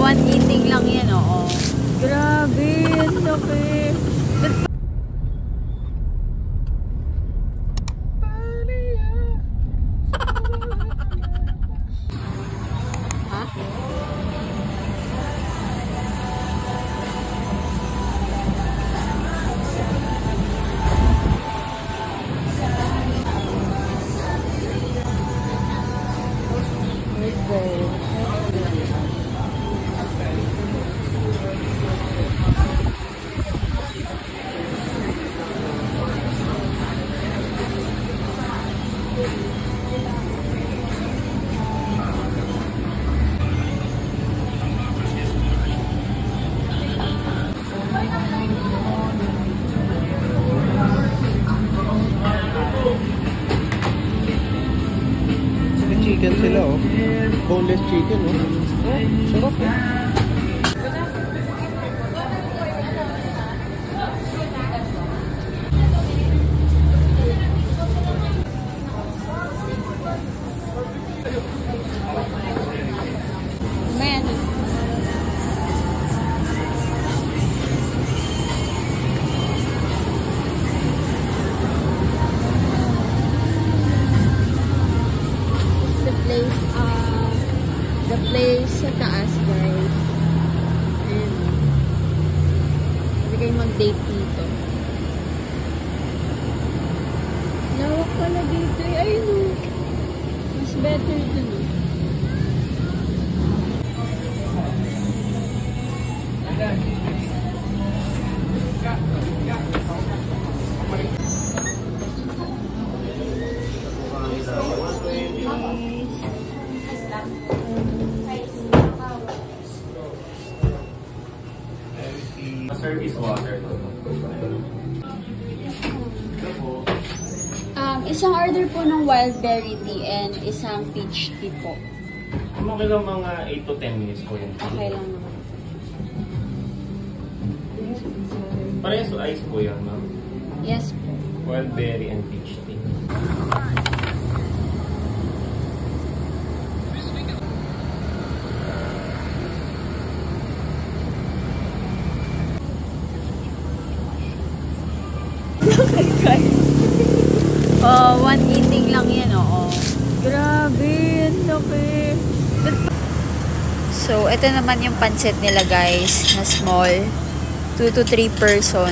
One eating lang yan, oo. Grabe, ang laki. Chicken sila, oh. Boneless chicken, oh. Sarap, oh. The place sa taas, guys. Ayan. Pwede kayong mag-date dito. Lawak pala dito eh. Ayun o. Mas better dun o. Service water. Isang order po ng wild berry tea and isang peach tea po. Okay lang mga 8 to 10 minutes po yun. Okay lang naman. Parehas so ice po yan, ma'am? Yes po. Wild berry and peach tea. One eating lang yan, oo. Grabe, ang laki. So, ito naman yung pancit nila, guys, na small. 2 to 3 person.